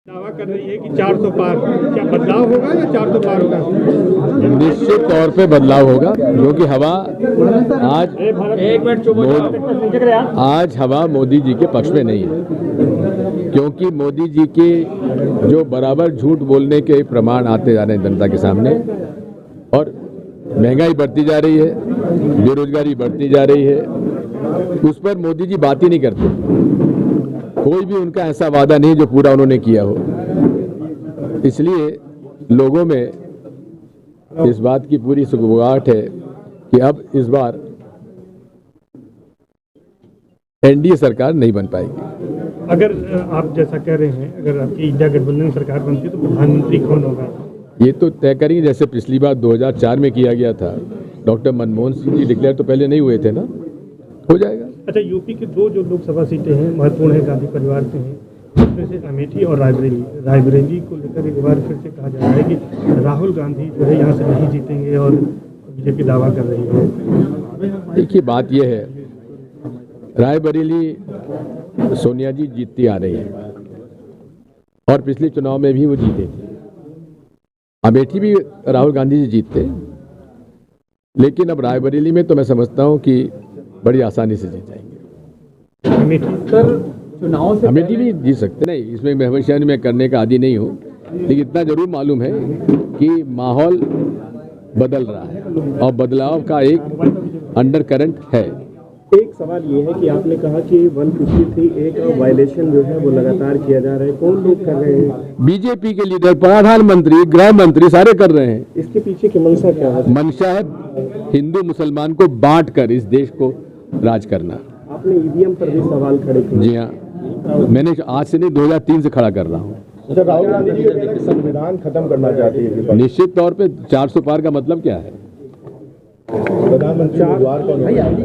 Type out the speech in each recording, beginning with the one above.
दावा कर रही है कि 400 पार, क्या बदलाव होगा या 400 पार होगा? निश्चित तौर पे बदलाव होगा, क्योंकि हवा आज हवा मोदी जी के पक्ष में नहीं है, क्योंकि मोदी जी के जो बराबर झूठ बोलने के प्रमाण आते जा रहे हैं जनता के सामने, और महंगाई बढ़ती जा रही है, बेरोजगारी बढ़ती जा रही है, उस पर मोदी जी बात ही नहीं करते। कोई भी उनका ऐसा वादा नहीं जो पूरा उन्होंने किया हो। इसलिए लोगों में इस बात की पूरी सुगबुगाहट है कि अब इस बार एनडीए सरकार नहीं बन पाएगी। अगर आप जैसा कह रहे हैं, अगर आपकी इंडिया गठबंधन सरकार बनती है तो प्रधानमंत्री कौन होगा? ये तो तय करेंगे, जैसे पिछली बार 2004 में किया गया था। डॉक्टर मनमोहन सिंह जी डिक्लेयर तो पहले नहीं हुए थे ना, हो जाएगा। अच्छा, यूपी के दो जो लोकसभा सीटें हैं महत्वपूर्ण है, गांधी परिवार से हैं, उसमें से अमेठी और रायबरेली को लेकर एक बार फिर से कहा जा रहा है कि राहुल गांधी जो है यहाँ से नहीं जीतेंगे और बीजेपी दावा कर रही है। देखिए, बात यह है, रायबरेली सोनिया जी जीतती आ रही है और पिछले चुनाव में भी वो जीते थे। अमेठी भी राहुल गांधी जी जीतते, लेकिन अब रायबरेली में तो मैं समझता हूं कि बड़ी आसानी से जीत जाएंगे। अमेठी भी जीत सकते नहीं, इसमें मैं भविष्य में करने का आदी नहीं हूं, लेकिन इतना जरूर मालूम है कि माहौल बदल रहा है और बदलाव का एक अंडर करंट है। एक सवाल ये है कि आपने कहा कि 153 एक वायलेशन जो है वो लगातार किया जा रहा है, कौन लोग कर रहे हैं? बीजेपी के लीडर, प्रधानमंत्री, गृह मंत्री सारे कर रहे हैं। इसके पीछे की मंशा क्या है? मंशा है हिंदू मुसलमान को बांट कर इस देश को राज करना। आपने ईवीएम पर भी सवाल खड़े किए। जी हाँ, मैंने आज से नहीं 2003 से खड़ा कर रहा हूँ। राहुल गांधी जी संविधान खत्म करना चाहती है। निश्चित तौर पे 400 पार का मतलब क्या है? प्रधानमंत्री उम्मीदवार कौन है? जी,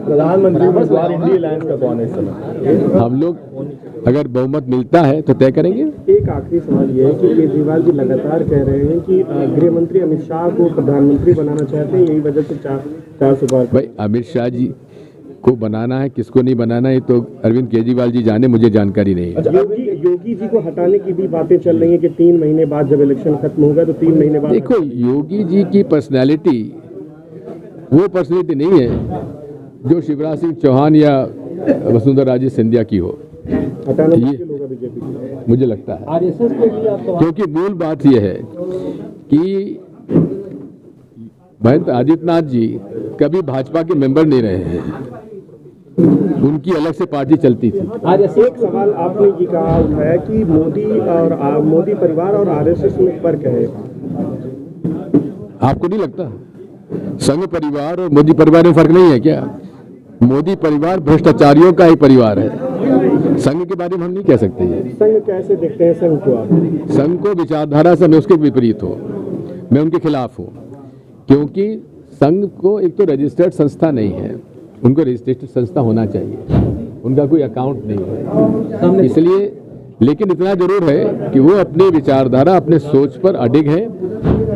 प्रधानमंत्री उम्मीदवार इंडिया अलायंस का कौन है इस समय? हम लोग अगर बहुमत मिलता है तो तय करेंगे। एक आखिरी सवाल ये है कि केजरीवाल जी लगातार कह रहे हैं कि गृह मंत्री अमित शाह को प्रधानमंत्री बनाना चाहते हैं, यही वजह से 400 पार। भाई, अमित शाह जी को बनाना है, किसको नहीं बनाना है तो अरविंद केजरीवाल जी जाने, मुझे जानकारी नहीं है। योगी जी को हटाने की भी बातें चल रही है कि 3 महीने बाद जब इलेक्शन खत्म होगा तो 3 महीने बाद। देखो, योगी जी की पर्सनैलिटी वो पर्सनैलिटी नहीं है जो शिवराज सिंह चौहान या वसुंधरा राजे सिंधिया की हो। हटाना मुश्किल होगा बीजेपी को, मुझे लगता है, आरएसएस को भी आप। क्योंकि मूल बात यह है कि महेंद्र आदित्यनाथ जी कभी भाजपा के मेंबर नहीं रहे हैं, उनकी अलग से पार्टी चलती थी। एक सवाल आपने ये कहा उठाया कि मोदी परिवार और आरएसएस में फर्क है, आपको नहीं लगता? संघ परिवार और मोदी परिवार में फर्क नहीं है क्या? मोदी परिवार भ्रष्टाचारियों का ही परिवार है, संघ के बारे में हम नहीं कह सकते। संघ कैसे देखते हैं संघ को आप? संघ को विचारधारा से मैं उसके विपरीत हूँ, मैं उनके खिलाफ हूँ, क्योंकि संघ को एक तो रजिस्टर्ड संस्था नहीं है, उनको रजिस्टर्ड संस्था होना चाहिए, उनका कोई अकाउंट नहीं है। इसलिए, लेकिन इतना जरूर है कि वो अपने विचारधारा, अपने सोच पर अडिग है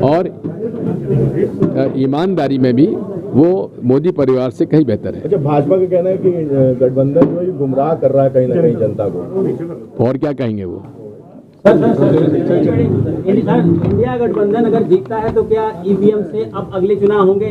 और ईमानदारी में भी वो मोदी परिवार से कहीं बेहतर है। अच्छा, भाजपा का कहना है कि गठबंधन जो है गुमराह कर रहा है कहीं ना कहीं जनता को, और क्या कहेंगे वो? इंडिया गठबंधन अगर जीतता है तो क्या ईवीएम से अब अगले चुनाव होंगे?